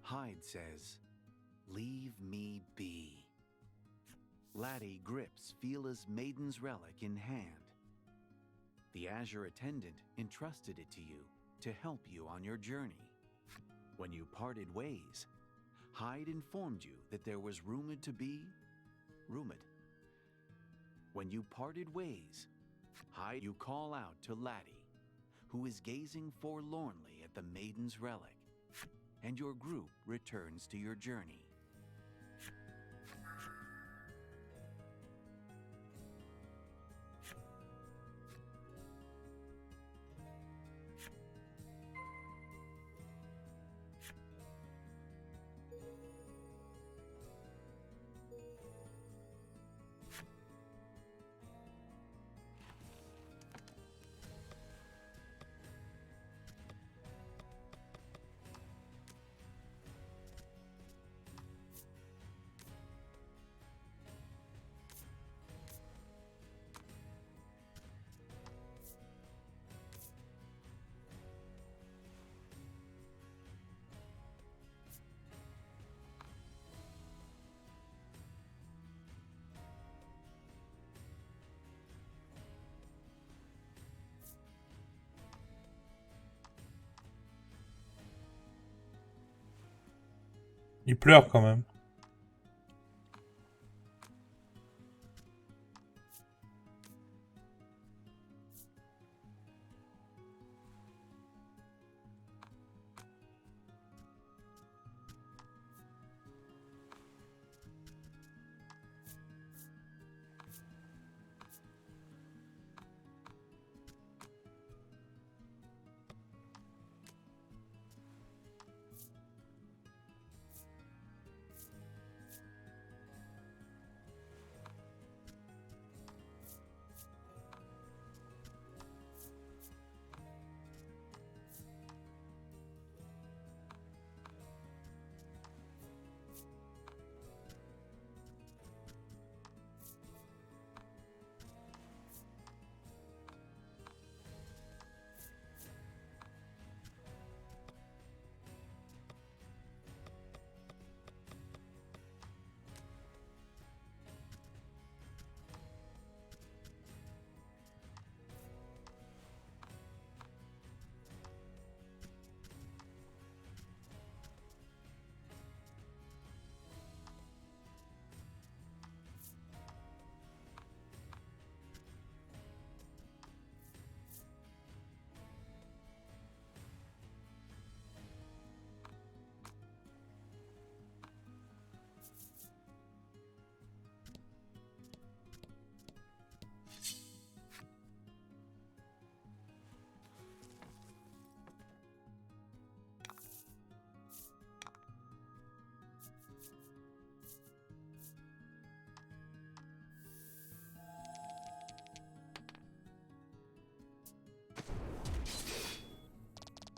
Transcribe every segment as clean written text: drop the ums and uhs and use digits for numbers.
Hyde says, "Leave me be." Laddie grips Phila's maiden's relic in hand. The Azure attendant entrusted it to you to help you on your journey. When you parted ways, Hyde informed you that there was rumored to be... When you parted ways, Hyde, you call out to Laddie, who is gazing forlornly at the maiden's relic, and your group returns to your journey. Il pleure quand même.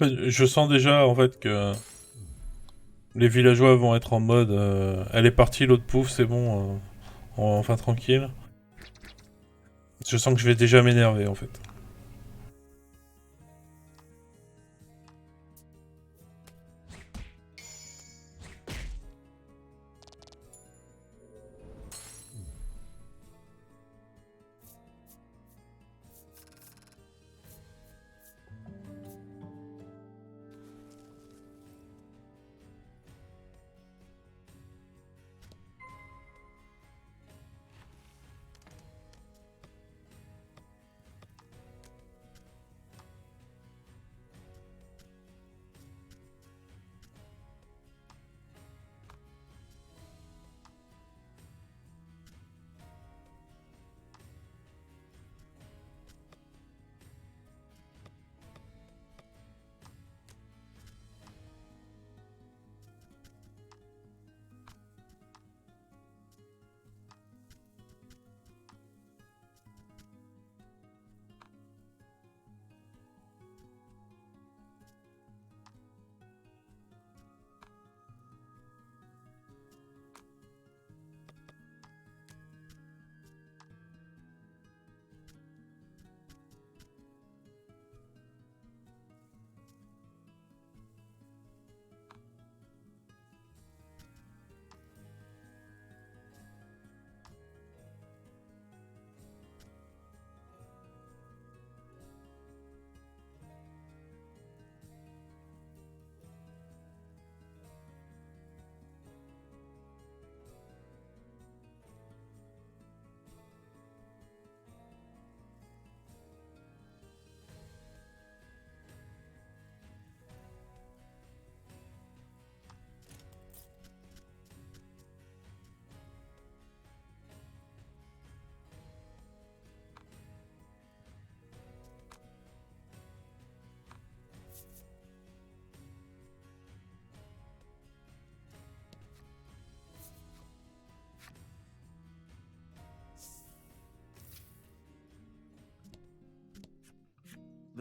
Je sens déjà en fait que les villageois vont être en mode elle est partie l'autre pouf, c'est bon, enfin tranquille. Je sens que je vais déjà m'énerver en fait.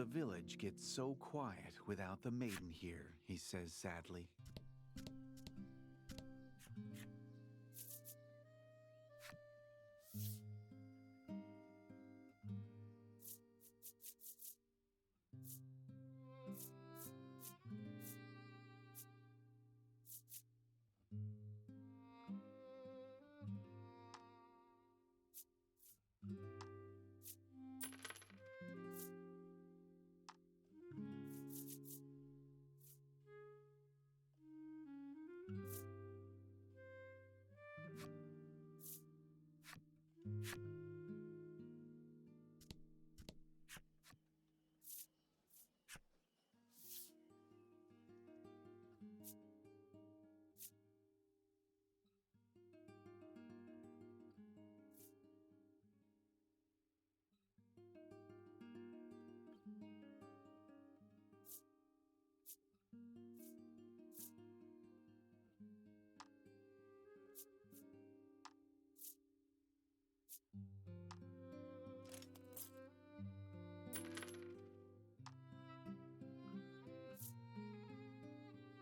The village gets so quiet without the maiden here, he says sadly.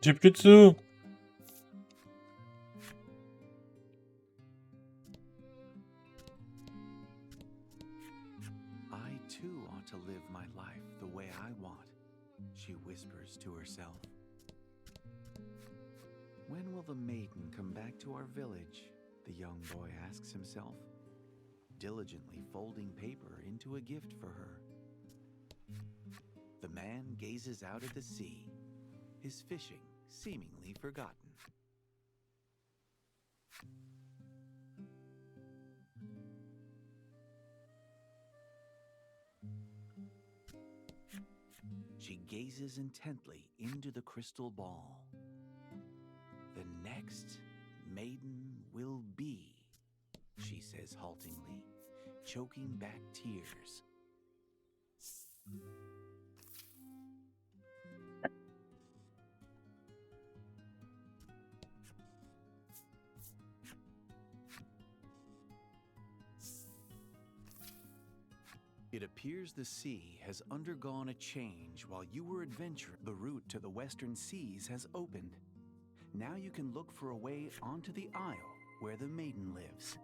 J'ai plus de sous. I too ought to live my life the way I want, she whispers to herself. When will the maiden come back to our village? The young boy asks himself, diligently folding paper into a gift for her. The man gazes out at the sea, his fishing seemingly forgotten. She gazes intently into the crystal ball. The next maiden will be, she says haltingly, choking back tears. It appears the sea has undergone a change while you were adventuring. The route to the western seas has opened. Now you can look for a way onto the isle where the maiden lives.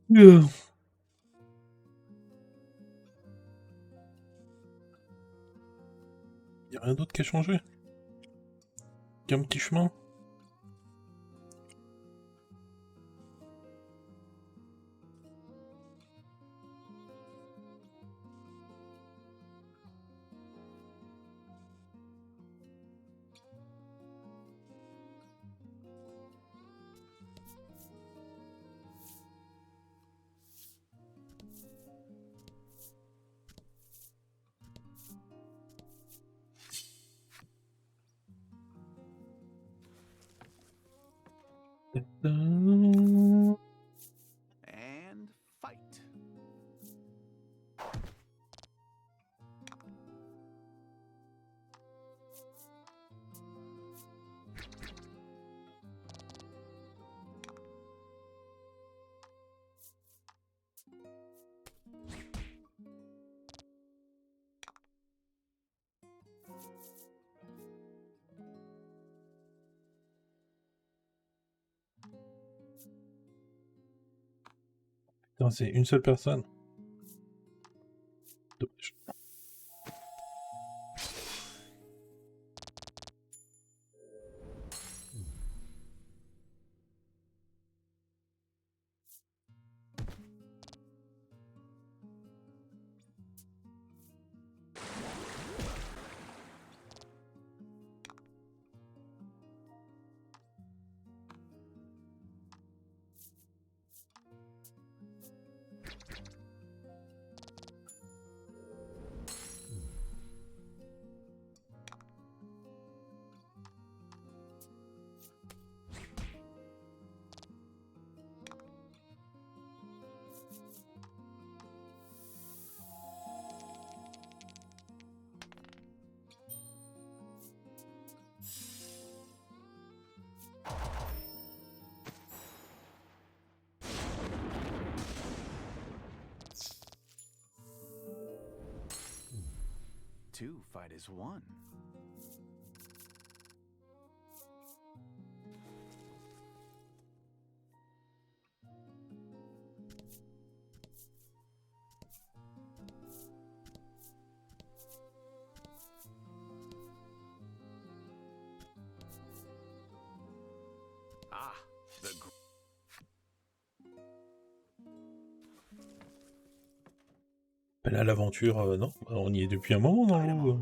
Yeah. Y a rien d'autre qui a changé? Y a un petit chemin? And fight. Putain, c'est une seule personne. Dommage. two fight as one. Ah, the Là, l'aventure, non, on y est depuis un moment dans le loup.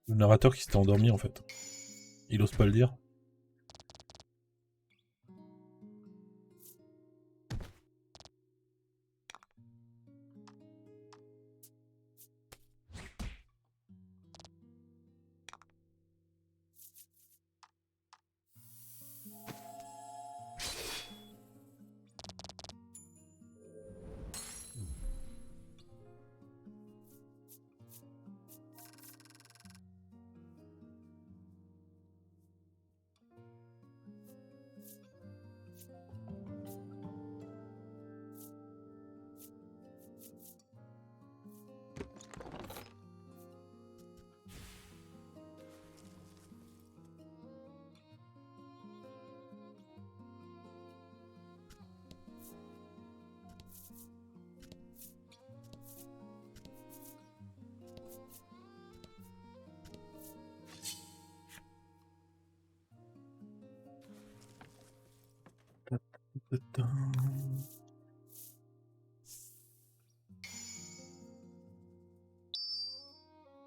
Le narrateur qui s'était endormi en fait. Il ose pas le dire.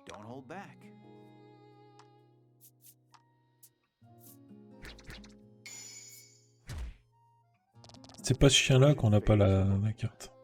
don't hold back. C'est pas ce chien-là qu'on n'a pas la carte.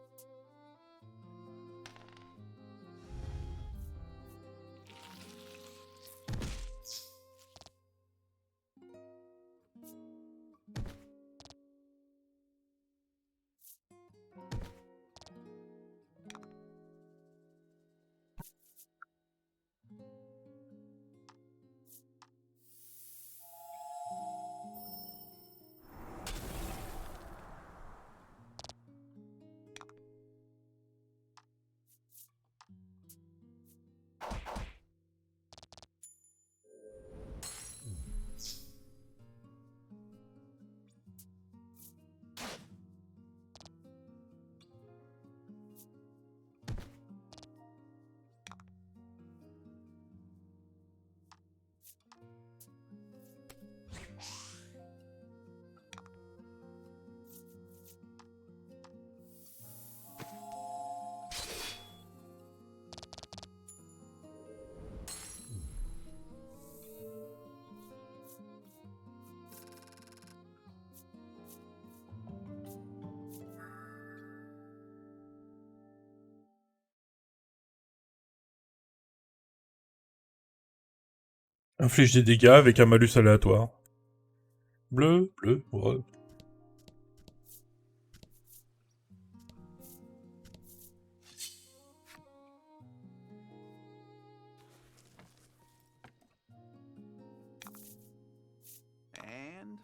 Inflige des dégâts avec un malus aléatoire. Bleu, bleu, ouais. And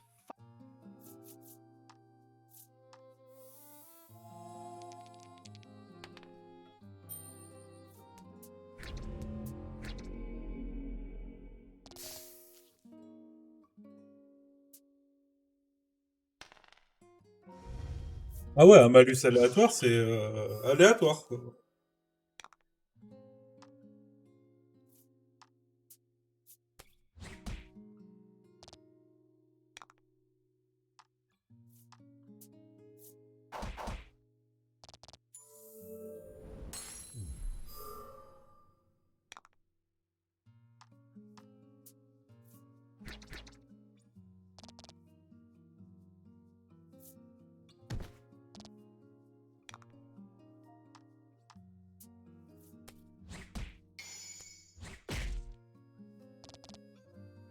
Ah ouais, un malus aléatoire, c'est aléatoire, quoi.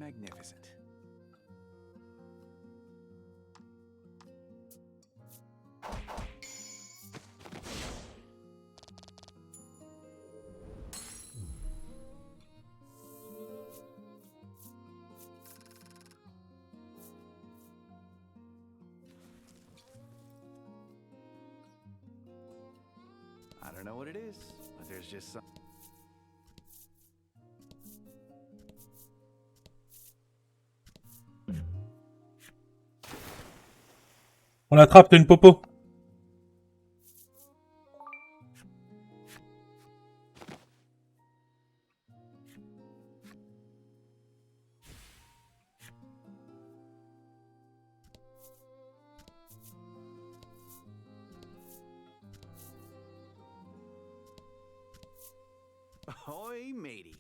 magnificent. don't know what it is, but there's just some. On l'attrape, t'as une popo. Ahoy, matey.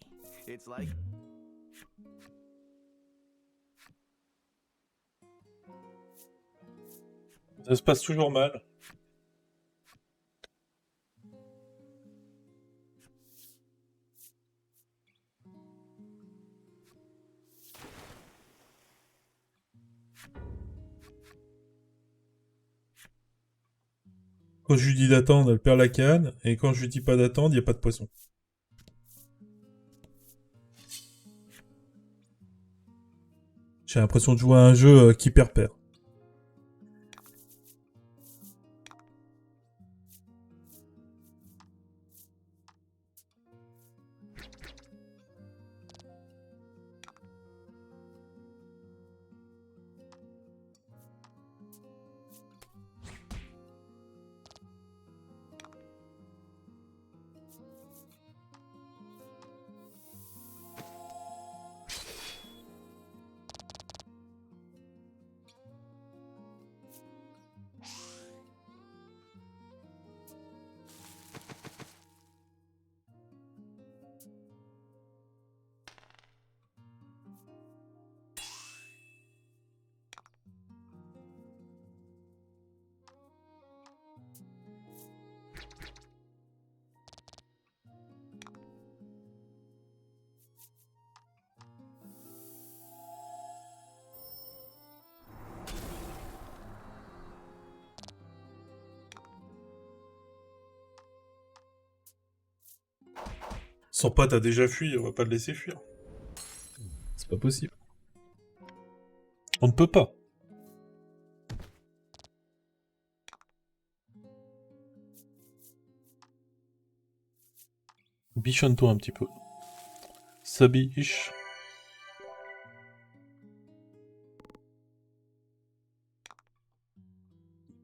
It's like. Ça se passe toujours mal. Quand je lui dis d'attendre, elle perd la canne, et quand je lui dis pas d'attendre, il n'y a pas de poisson. J'ai l'impression de jouer à un jeu qui perd. Son pote a déjà fui, on va pas le laisser fuir. C'est pas possible. On ne peut pas. Bichonne-toi un petit peu. Ça biche.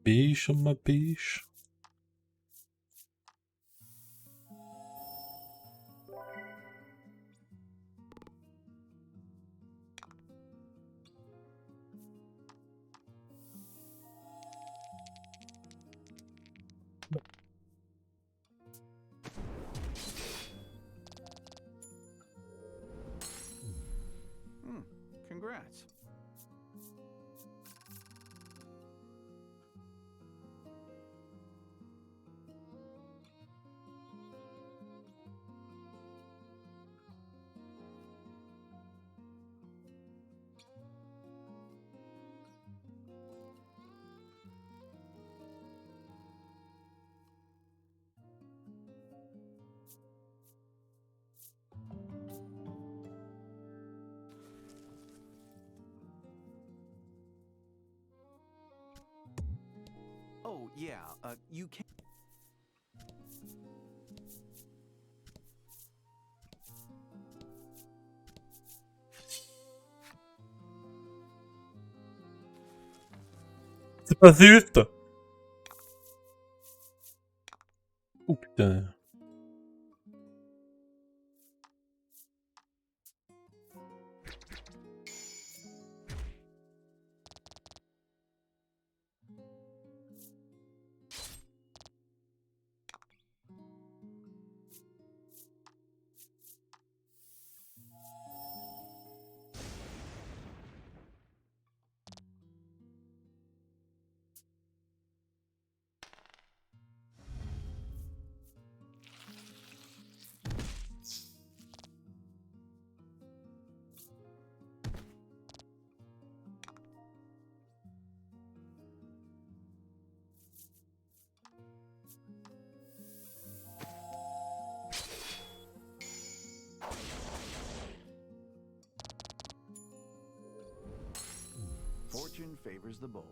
Biche, ma biche. Congrats. Oh, yeah, you can. C'est pas juste. Oh putain. Fortune favors the bold.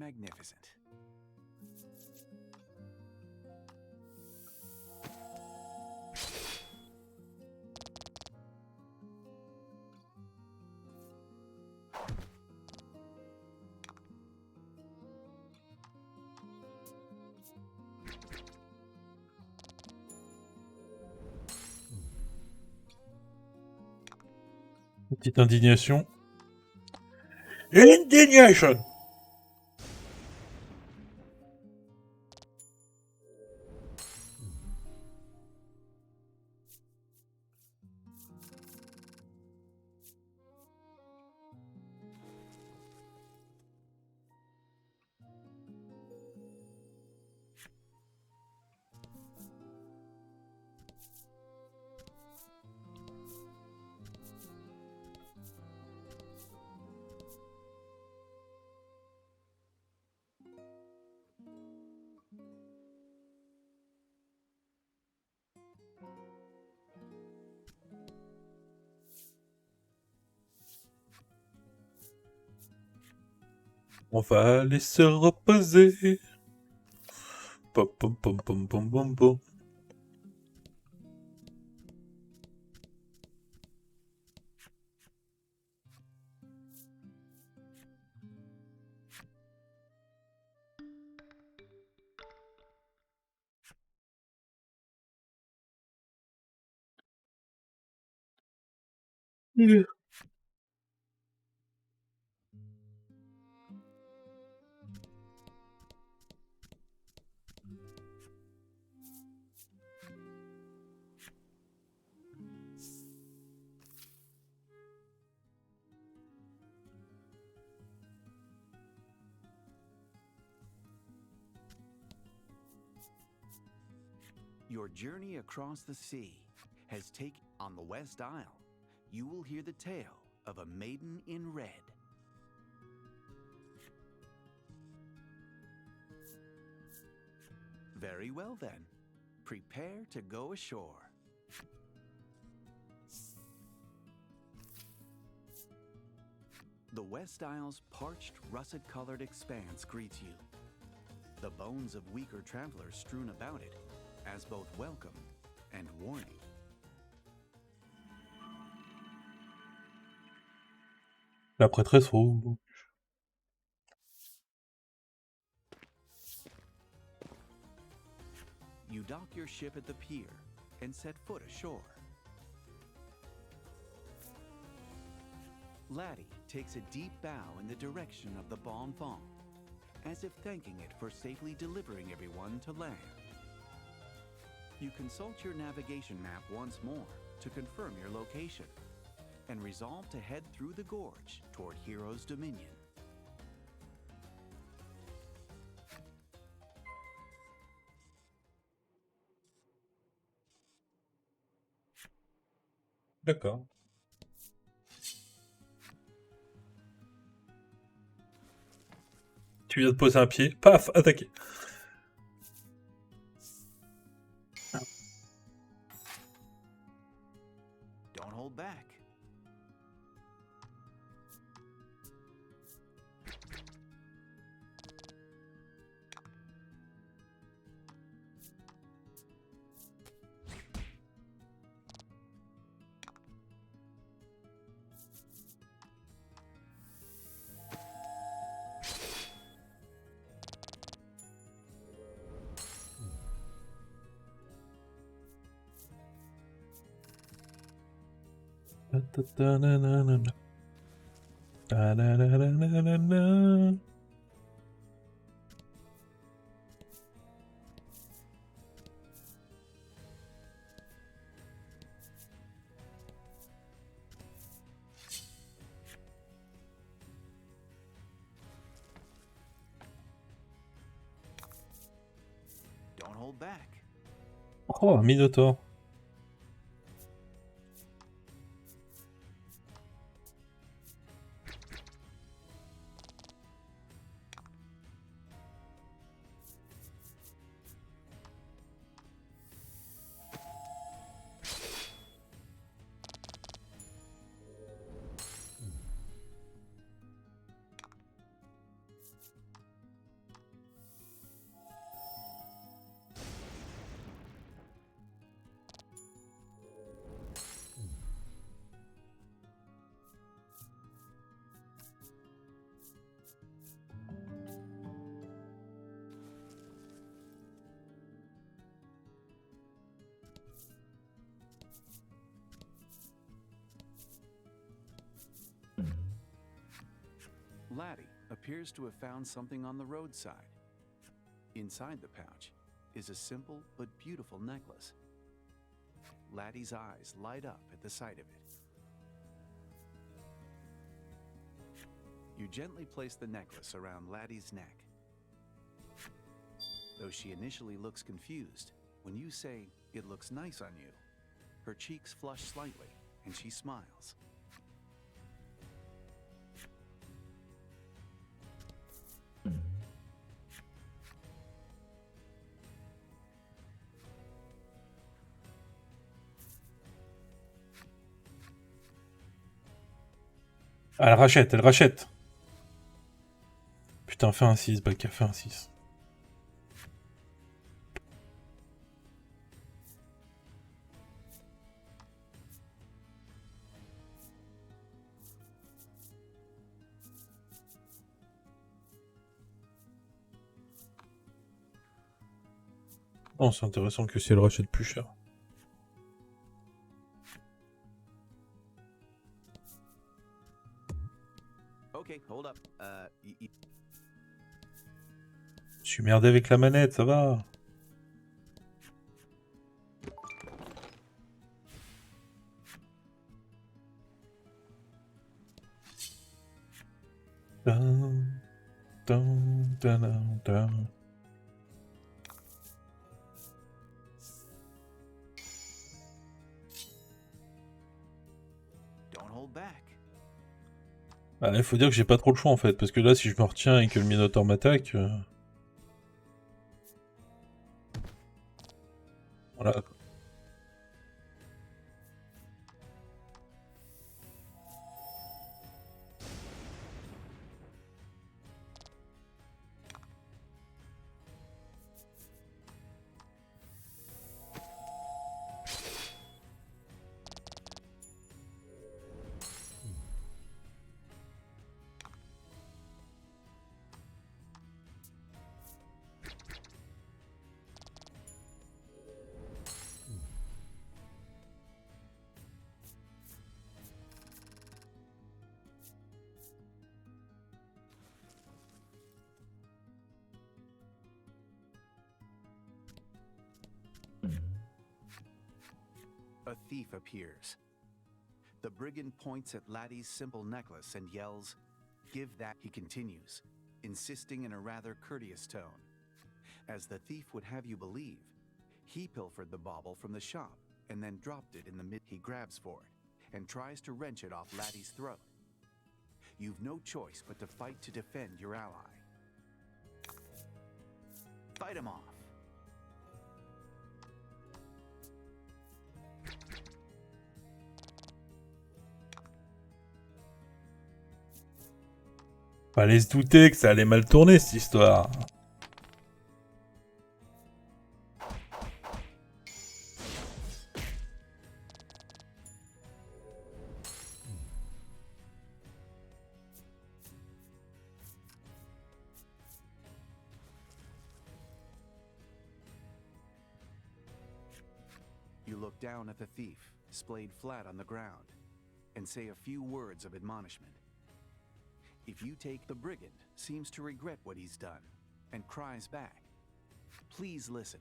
magnificent. Petite indignation. Indignation! On va aller se reposer. Pom pom pom pom pom pom pom. Your journey across the sea has taken on the West Isle. You will hear the tale of a maiden in red. Very well then, prepare to go ashore. The West Isle's parched, russet-colored expanse greets you. The bones of weaker travelers strewn about it, as both welcome and warning. La prêtresse rouge. You dock your ship at the pier and set foot ashore. Laddie takes a deep bow in the direction of the Bon Fong, as if thanking it for safely delivering everyone to land. You consult your navigation map once more to confirm your location, and resolve to head through the gorge toward Hero's Dominion. D'accord. Tu viens de poser un pied, paf, attaqué. Don't hold back. Don't hold back. Oh, un minotaure. Laddie appears to have found something on the roadside. Inside the pouch is a simple but beautiful necklace. Laddie's eyes light up at the sight of it. You gently place the necklace around Laddie's neck. Though she initially looks confused, when you say, "It looks nice on you," her cheeks flush slightly and she smiles. Ah, elle rachète, elle rachète. Putain, fais un 6, Bakael, fais un 6. Oh, c'est intéressant que si elle rachète plus cher. Okay, hold up. Je suis merdé avec la manette, ça va. Dun, dun, dun, dun, dun. Don't hold back. Ah, il faut dire que j'ai pas trop le choix en fait, parce que là si je me retiens et que le Minotaur m'attaque... Voilà. A thief appears. The brigand points at Laddie's simple necklace and yells, "Give that," he continues, insisting in a rather courteous tone. As the thief would have you believe, he pilfered the bauble from the shop and then dropped it in the mid. He grabs for it and tries to wrench it off Laddie's throat. You've no choice but to fight to defend your ally. Fight him off. Fallait se douter que ça allait mal tourner cette histoire. You look down at the thief, splayed flat on the ground, and say a few words of admonishment. If you take, the brigand seems to regret what he's done and cries back, "Please listen.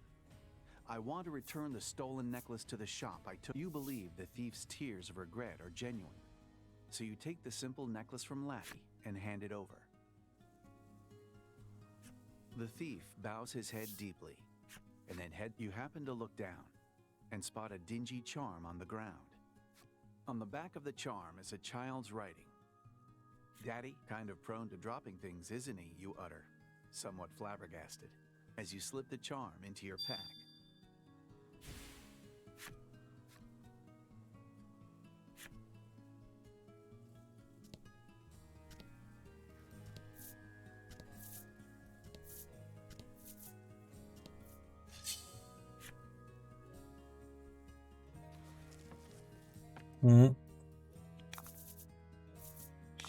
I want to return the stolen necklace to the shop I took." You believe the thief's tears of regret are genuine, so you take the simple necklace from Laddie and hand it over. The thief bows his head deeply, and then you happen to look down and spot a dingy charm on the ground. On the back of the charm is a child's writing. "Daddy, kind of prone to dropping things, isn't he?" you utter, somewhat flabbergasted, as you slip the charm into your pack.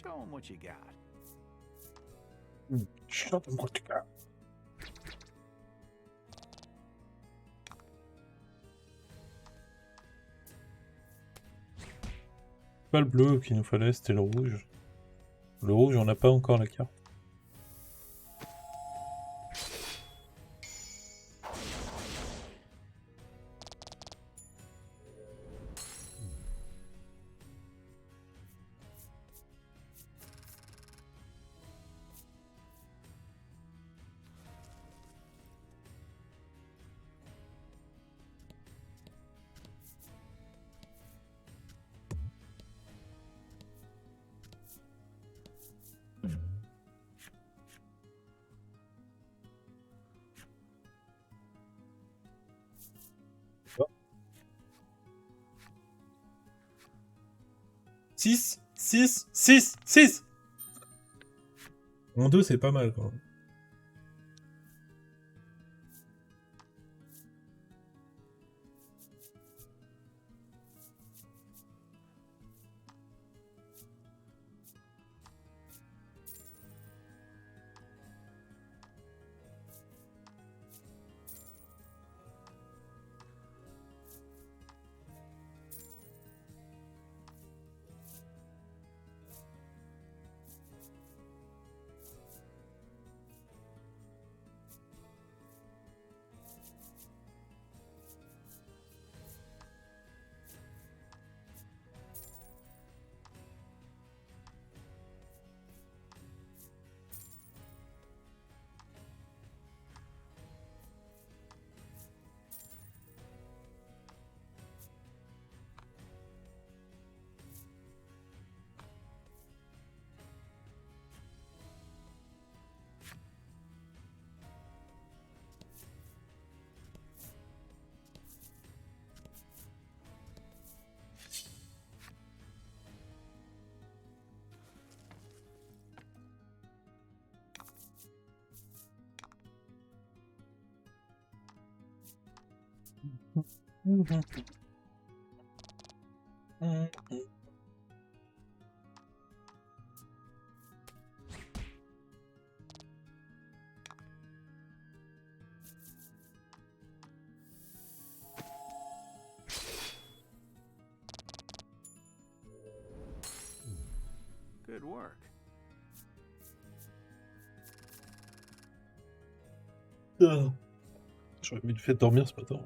Show him what you got. Shut him what you got. Pas le bleu qu'il nous fallait, c'était le rouge. Le rouge, on n'a pas encore la carte. Six. En 2, c'est pas mal quand même. Good work. J'aurais mis le fait de dormir ce matin.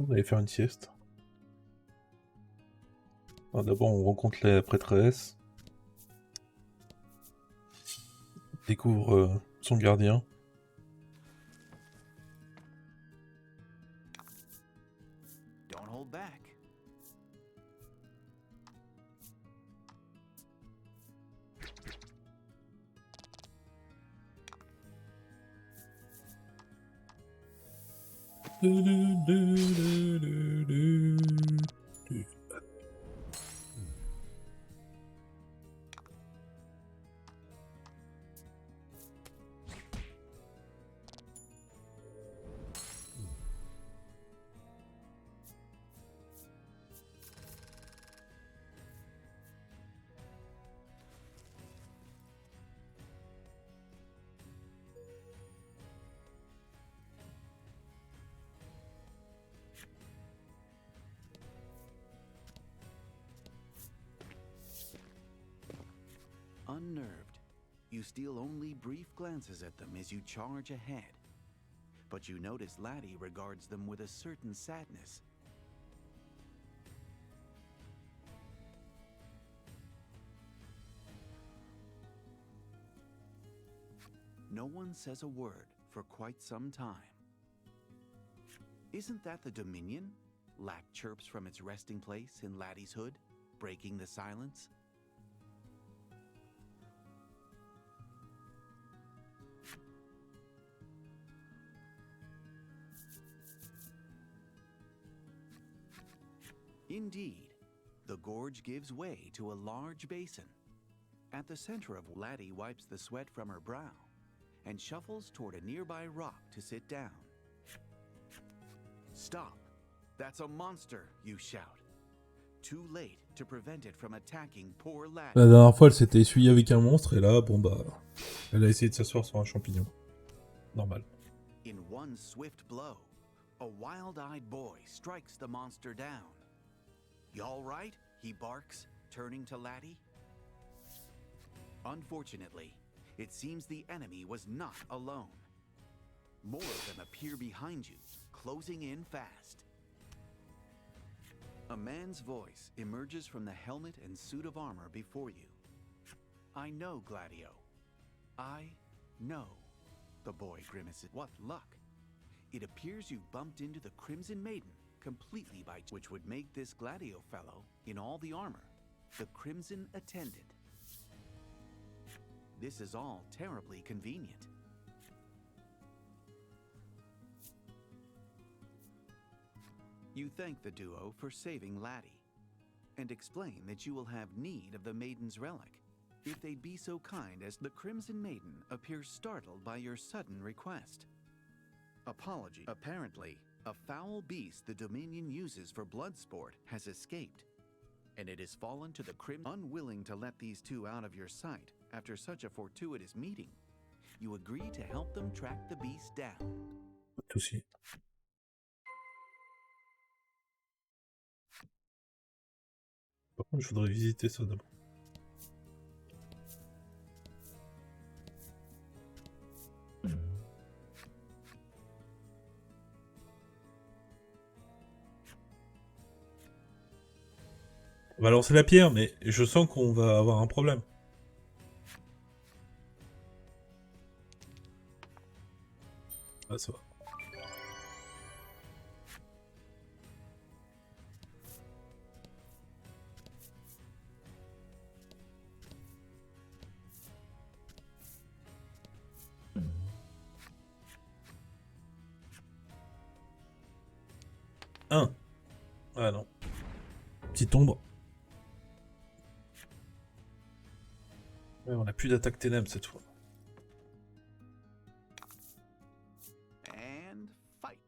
On allait faire une sieste. D'abord, on rencontre la prêtresse. Découvre son gardien. Don't hold back. Unnerved, you steal only brief glances at them as you charge ahead. But you notice Laddie regards them with a certain sadness. no one says a word for quite some time. Isn't that the Dominion? Lack chirps from its resting place in Laddie's hood, breaking the silence. Indeed, the gorge gives way to a large basin. At the center of Laddie wipes the sweat from her brow and shuffles toward a nearby rock to sit down. Stop! That's a monster, you shout. Too late to prevent it from attacking poor Laddie. La dernière fois, elle s'était essuyée avec un monstre et là, bon bah, elle a essayé de s'asseoir sur un champignon. Normal. In one swift blow, a wild-eyed boy strikes the monster down. You all right? He barks, turning to Laddie. Unfortunately, it seems the enemy was not alone. More of them appear behind you, closing in fast. A man's voice emerges from the helmet and suit of armor before you. I know, Gladio. I know. The boy grimaces. What luck. It appears you've bumped into the Crimson Maiden, completely by which would make this Gladio fellow, in all the armor, the Crimson Attendant. This is all terribly convenient. You thank the duo for saving Laddie, and explain that you will have need of the Maiden's relic, if they'd be so kind as the Crimson Maiden appears startled by your sudden request. Apology. Apparently, a foul beast the Dominion uses for blood sport has escaped, and it has fallen to the Crimson. Unwilling to let these two out of your sight after such a fortuitous meeting, you agree to help them track the beast down. Pas de soucis. Par contre, je voudrais visiter ça d'abord. On va lancer la pierre, mais je sens qu'on va avoir un problème. Ah, ça va. Ah non. Petite ombre. Ouais, on a plus d'attaque ténèbres cette fois. And fight.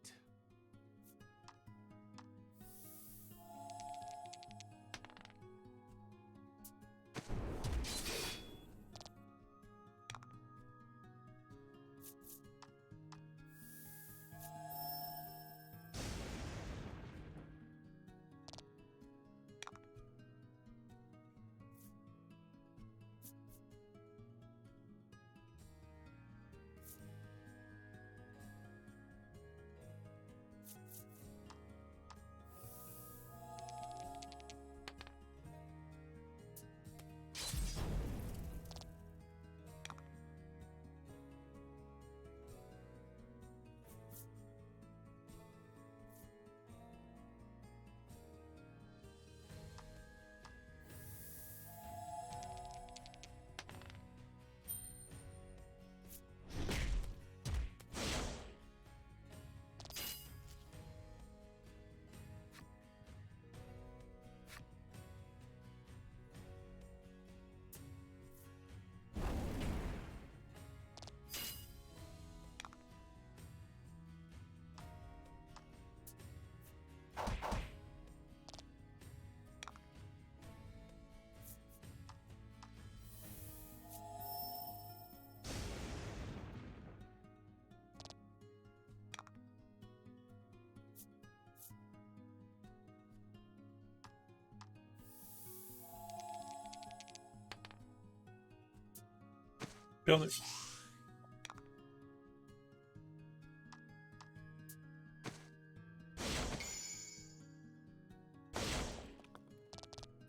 Perdu.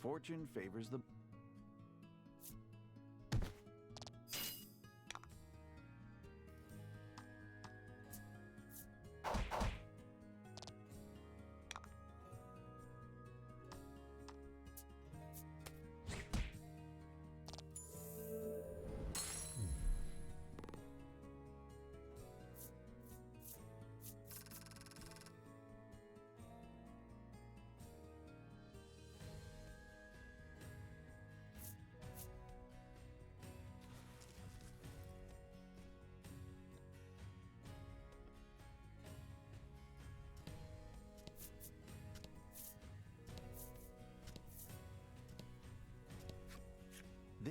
Fortune favors the...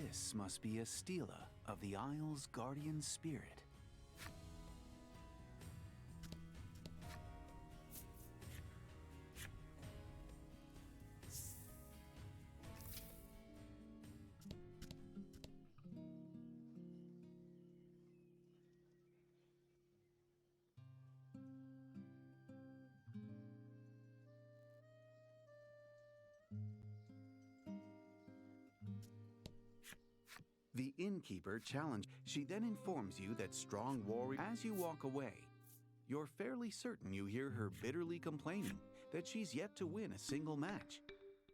This must be a stela of the Isle's guardian spirit. The innkeeper challenged. She then informs you that strong warrior. As you walk away, you're fairly certain you hear her bitterly complaining that she's yet to win a single match,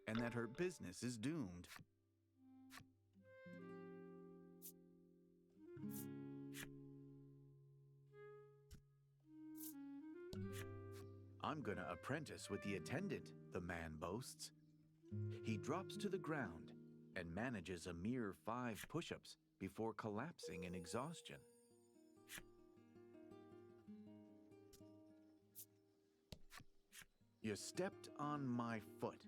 and that her business is doomed. I'm gonna apprentice with the attendant, the man boasts. He drops to the ground and manages a mere 5 push-ups before collapsing in exhaustion. You stepped on my foot,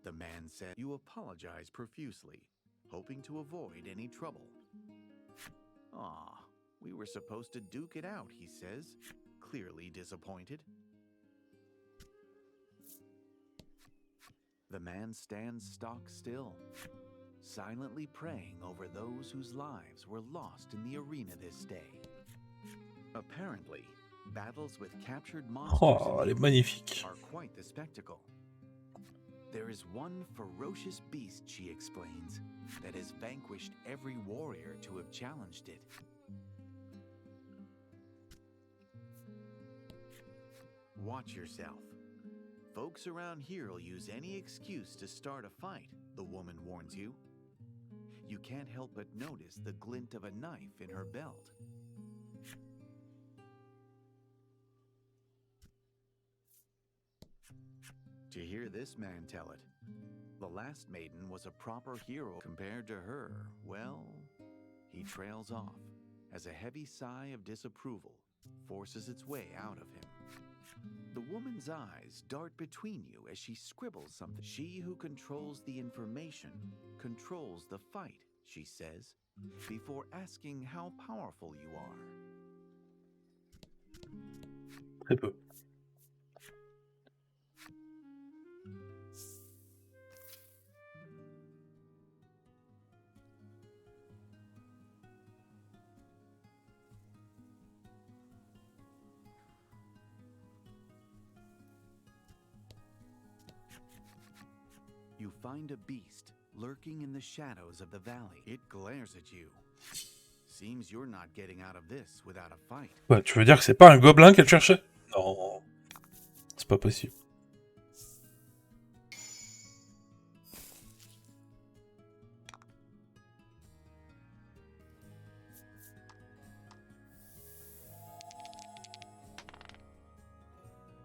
the man said. You apologize profusely, hoping to avoid any trouble. Aw, we were supposed to duke it out, he says, clearly disappointed. The man stands stock still, silently praying over those whose lives were lost in the arena this day. Apparently, battles with captured monsters Oh, elle est magnifique. are quite the spectacle. There is one ferocious beast, she explains, that has vanquished every warrior to have challenged it. Watch yourself. Folks around here will use any excuse to start a fight, the woman warns you. You can't help but notice the glint of a knife in her belt. To hear this man tell it, the last maiden was a proper hero. Compared to her, well, he trails off as a heavy sigh of disapproval forces its way out of him. The woman's eyes dart between you as she scribbles something. She who controls the information controls the fight, she says, before asking how powerful you are. Très peu. You find a beast lurking in the shadows of the valley. It glares at you. Seems you're not getting out of this without a fight. Ouais, tu veux dire que c'est pas un gobelin qu'elle cherchait? Non, c'est pas possible.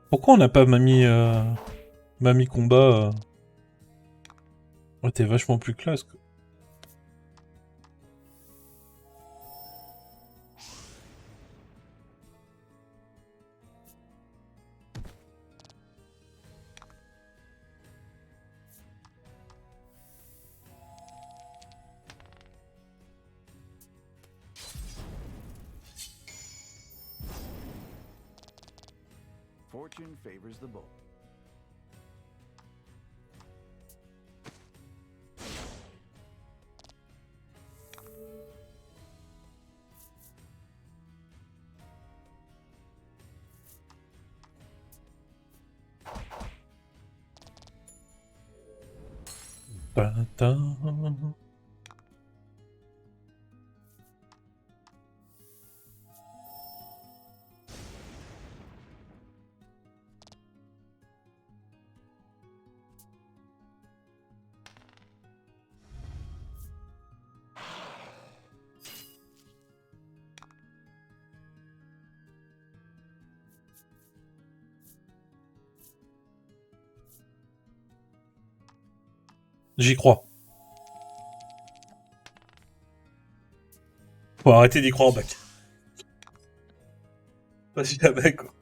Pourquoi on n'a pas Mamie combat Ouais, t'es vachement plus classe, quoi. Fortune favors the bold. Ba-dum. J'y crois. Faut arrêter d'y croire, Bakael. Vas-y, jamais, quoi.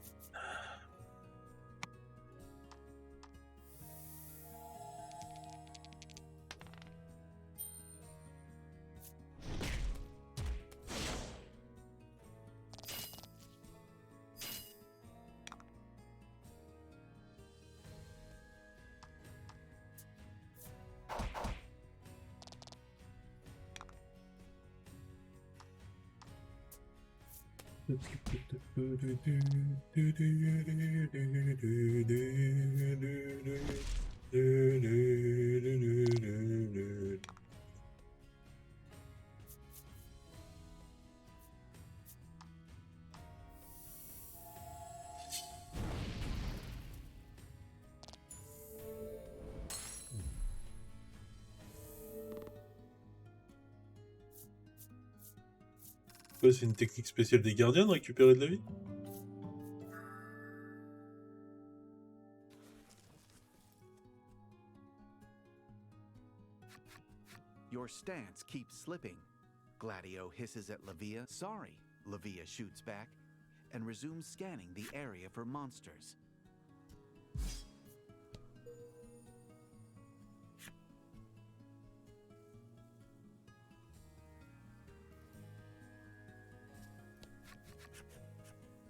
C'est une technique spéciale des gardiens de récupérer de la vie? Your stance keeps slipping. Gladio hisses at Lavia. Sorry, Lavia shoots back and resumes scanning the area for monsters.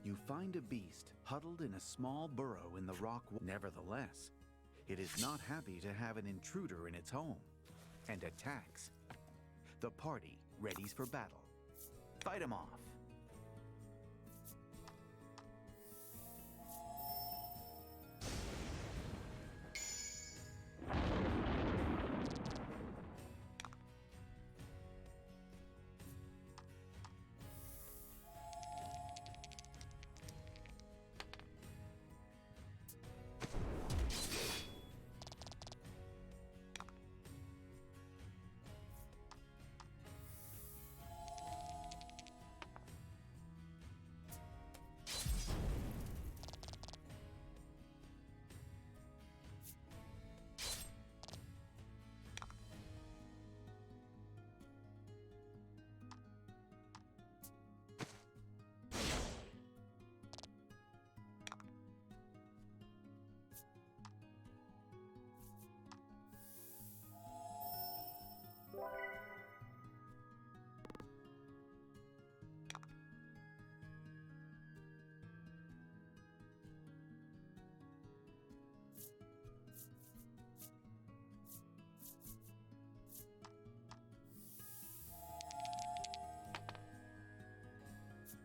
You find a beast huddled in a small burrow in the rock. Nevertheless, it is not happy to have an intruder in its home and attacks. The party readies for battle. Fight him off.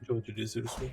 J'aurais dû laisser le son.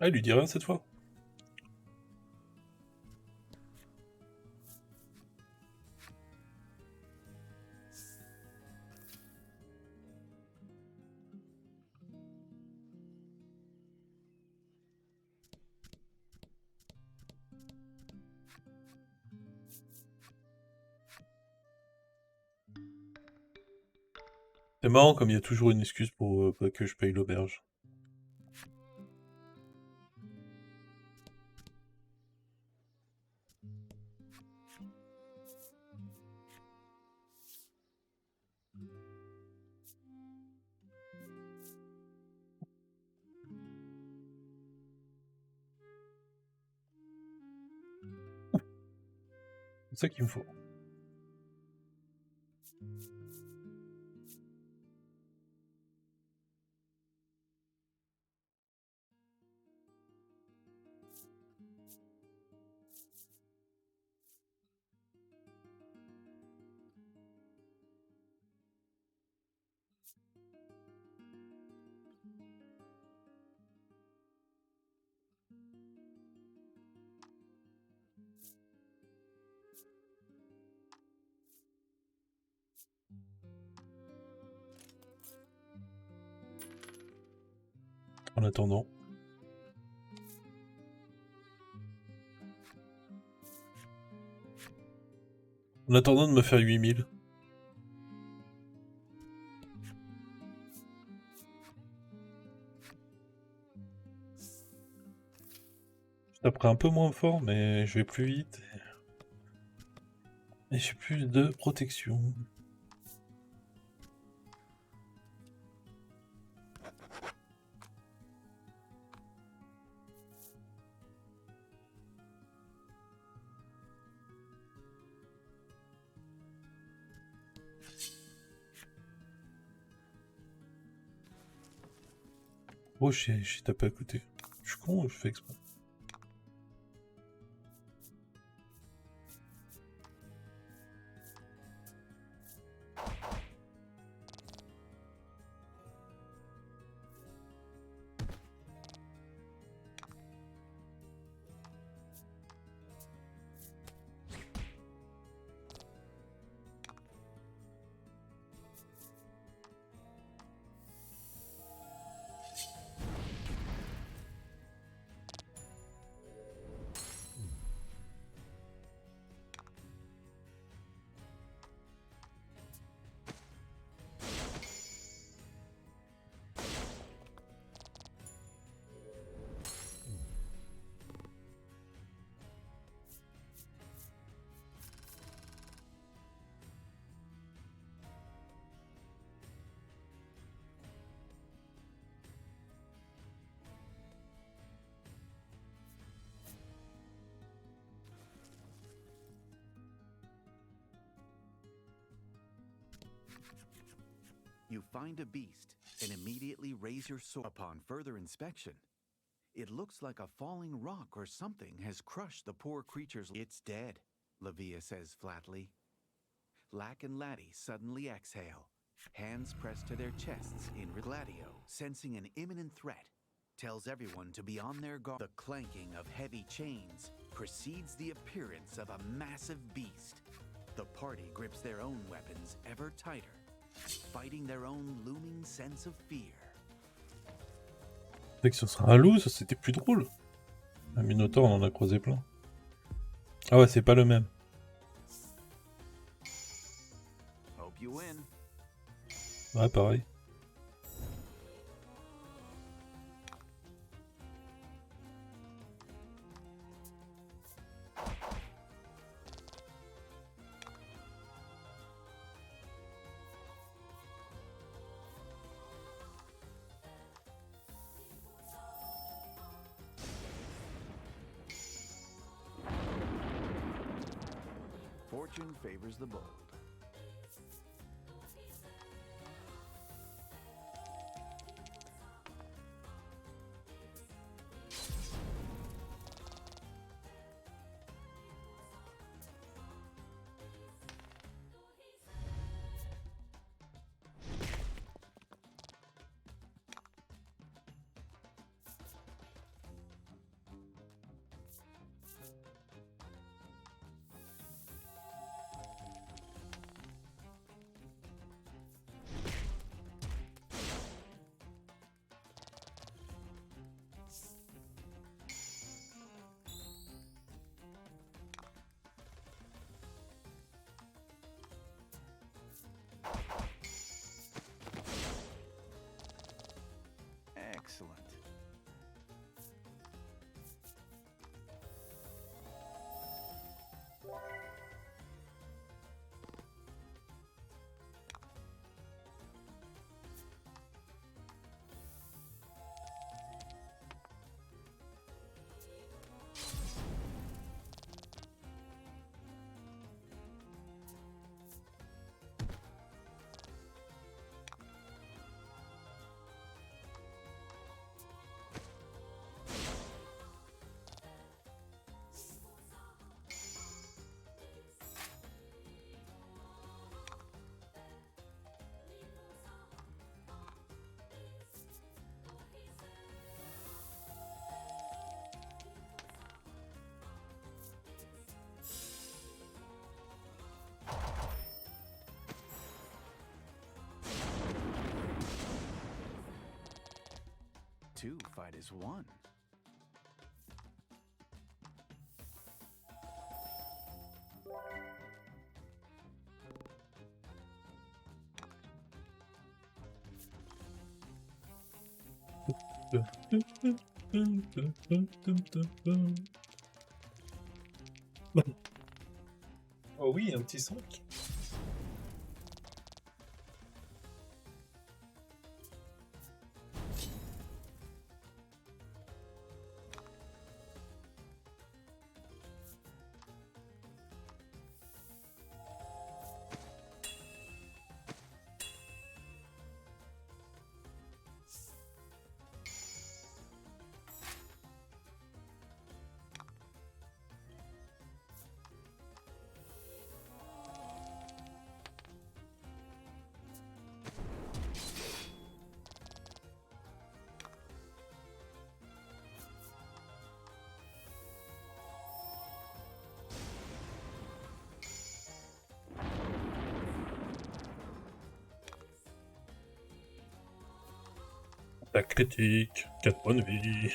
Ah, il lui dit rien cette fois. C'est marrant comme il y a toujours une excuse pour pas que je paye l'auberge. C'est ça qu'il me faut. En attendant. En attendant de me faire 8000. Je taperai un peu moins fort, mais je vais plus vite. Et j'ai plus de protection. Oh, j'ai tapé à côté. Je suis con ou je fais exprès? You find a beast and immediately raise your sword. Upon further inspection, it looks like a falling rock or something has crushed the poor creature's... It's dead, Lavia says flatly. Lack and Laddie suddenly exhale, hands pressed to their chests in Gladio, sensing an imminent threat, tells everyone to be on their guard. The clanking of heavy chains precedes the appearance of a massive beast. The party grips their own weapons ever tighter, fighting their own looming sense of fear. C'est que ce sera un loup, ça c'était plus drôle. Un minotaure, on en a croisé plein. Ah ouais, c'est pas le même. Hope you win. Ouais, pareil. Fortune favors the bold. two fight as one. Oh oui, un petit 5. Attaque critique, 4 points de vie.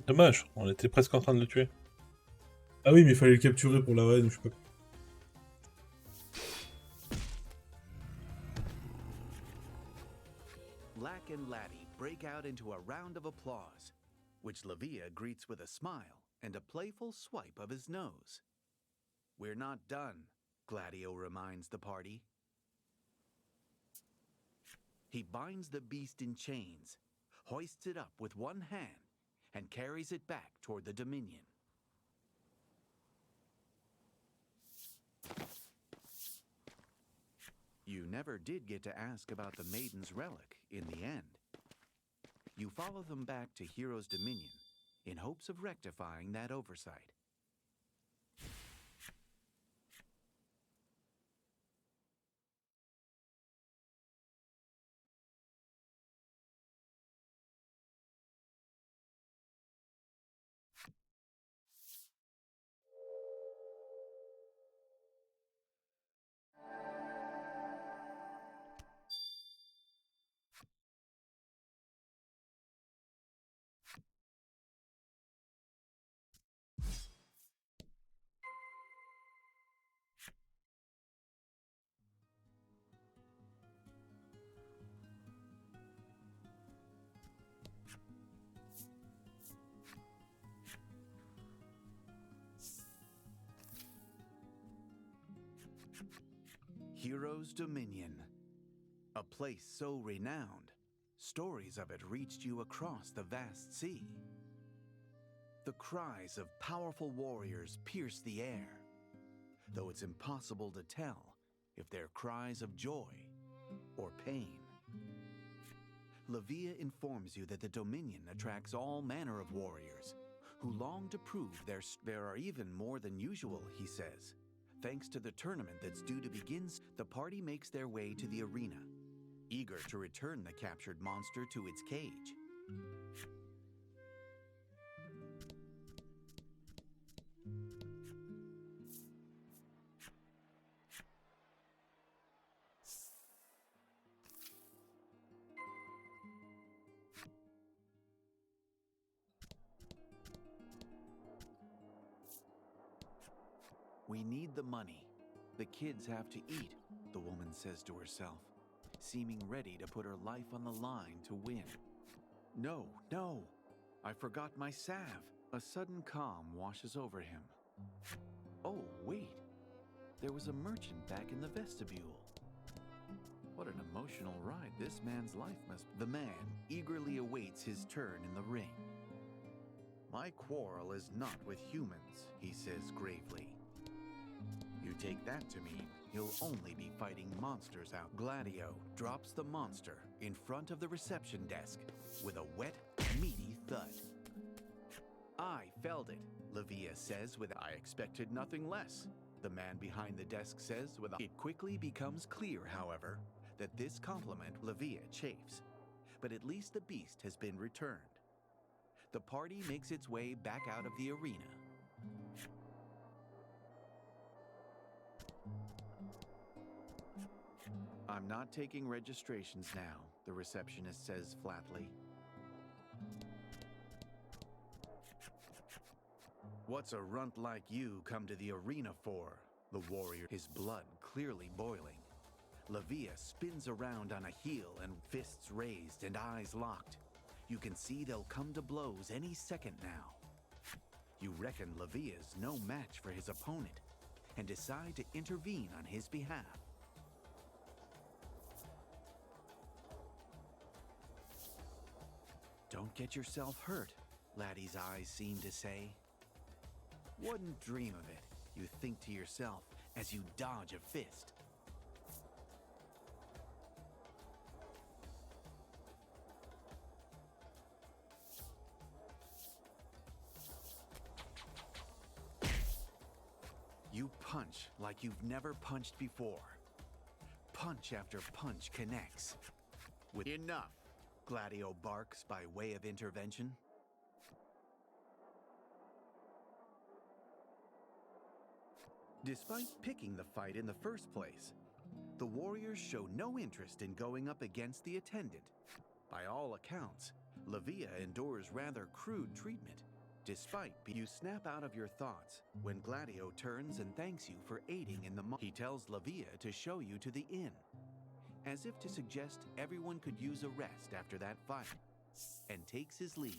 Dommage, on était presque en train de le tuer. Ah oui, mais il fallait le capturer pour la reine, je sais pas. Lack and Laddie break out into a round of applause, which Lavia greets with a smile and a playful swipe of his nose. We're not done, Gladio reminds the party. He binds the beast in chains, hoists it up with one hand, and carries it back toward the Dominion. You never did get to ask about the maiden's relic in the end. You follow them back to Hero's Dominion in hopes of rectifying that oversight. Hero's Dominion. A place so renowned, stories of it reached you across the vast sea. The cries of powerful warriors pierce the air, though it's impossible to tell if they're cries of joy or pain. Lavia informs you that the Dominion attracts all manner of warriors who long to prove there are even more than usual, he says. Thanks to the tournament that's due to begin, the party makes their way to the arena, eager to return the captured monster to its cage. We need the money. The kids have to eat, the woman says to herself, seeming ready to put her life on the line to win. No, no! I forgot my salve. A sudden calm washes over him. Oh, wait. There was a merchant back in the vestibule. What an emotional ride this man's life must be. The man eagerly awaits his turn in the ring. My quarrel is not with humans, he says gravely. You take that to mean he'll only be fighting monsters out. Gladio drops the monster in front of the reception desk with a wet, meaty thud. I felled it, Livia says with I expected nothing less. The man behind the desk says with It quickly becomes clear, however, that this compliment Livia chafes. But at least the beast has been returned. The party makes its way back out of the arena. I'm not taking registrations now, the receptionist says flatly. What's a runt like you come to the arena for? The warrior, his blood clearly boiling. Livia spins around on a heel and fists raised and eyes locked. You can see they'll come to blows any second now. You reckon Livia's no match for his opponent and decide to intervene on his behalf. Don't get yourself hurt, Laddie's eyes seem to say. Wouldn't dream of it, you think to yourself as you dodge a fist. You punch like you've never punched before. Punch after punch connects. With enough, Gladio barks by way of intervention. Despite picking the fight in the first place, the warriors show no interest in going up against the attendant. By all accounts, Livia endures rather crude treatment. Despite you snap out of your thoughts when Gladio turns and thanks you for aiding in the He tells Livia to show you to the inn, as if to suggest everyone could use a rest after that fight, and takes his leave.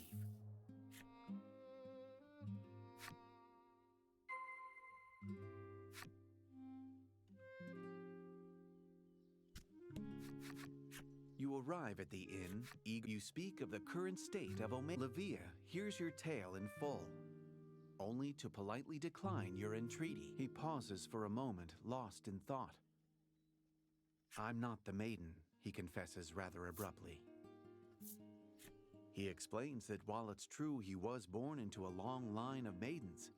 You arrive at the inn, you speak of the current state of Livia hears your tale in full, only to politely decline your entreaty. He pauses for a moment, lost in thought. I'm not the maiden, he confesses rather abruptly. He explains that while it's true he was born into a long line of maidens,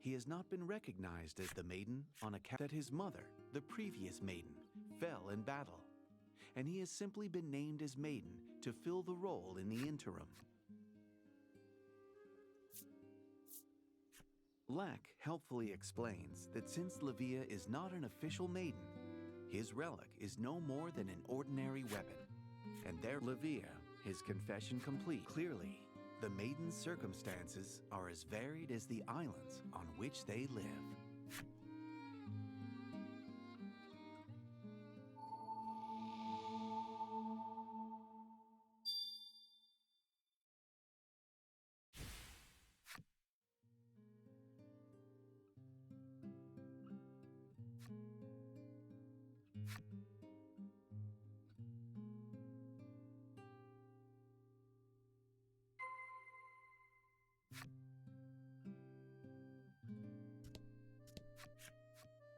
he has not been recognized as the maiden on account that his mother, the previous maiden, fell in battle, and he has simply been named as maiden to fill the role in the interim. Lack helpfully explains that since Livia is not an official maiden, his relic is no more than an ordinary weapon. And there Livia, his confession complete. Clearly, the maiden's circumstances are as varied as the islands on which they live.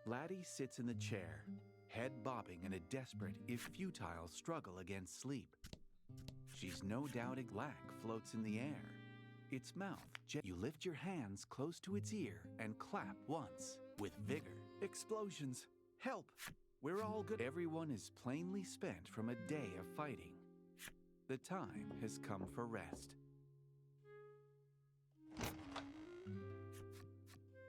Laddie sits in the chair, head bobbing in a desperate, if futile, struggle against sleep. She's no doubt a lack floats in the air. Its mouth, you lift your hands close to its ear and clap once, with vigor. Explosions! Help! We're all good. Everyone is plainly spent from a day of fighting. The time has come for rest.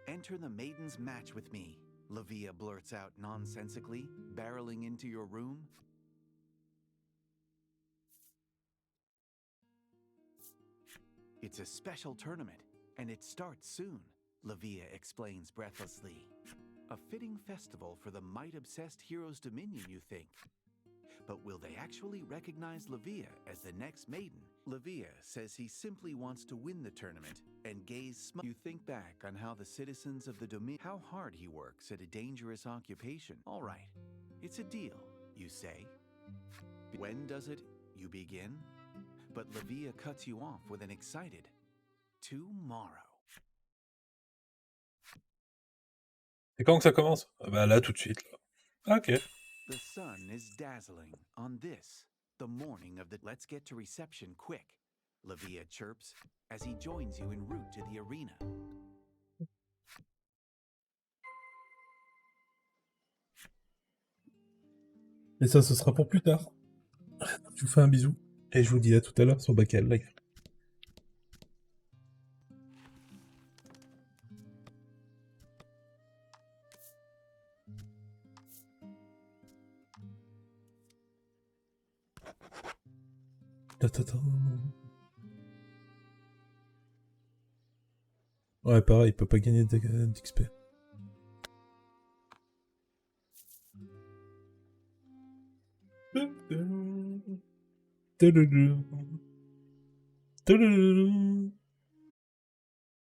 Enter the maiden's match with me, Livia blurts out nonsensically, barreling into your room. It's a special tournament, and it starts soon, Livia explains breathlessly. A fitting festival for the might-obsessed hero's dominion, you think. But will they actually recognize Livia as the next maiden Lavia says he simply wants to win the tournament and gaze You think back on how the citizens of the domain, how hard he works at a dangerous occupation. All right, it's a deal, you say. When does it? You begin? But Lavia cuts you off with an excited tomorrow. Et quand que ça commence? Ah bah là, tout de suite. Là. Ok. The sun is dazzling on this, the morning of the... Let's get to reception quick, Lavia chirps as he joins you en route to the arena. Et ça, ce sera pour plus tard. Je vous fais un bisou. Et je vous dis à tout à l'heure sur Bakael Live. Ouais, pareil, il peut pas gagner d'XP.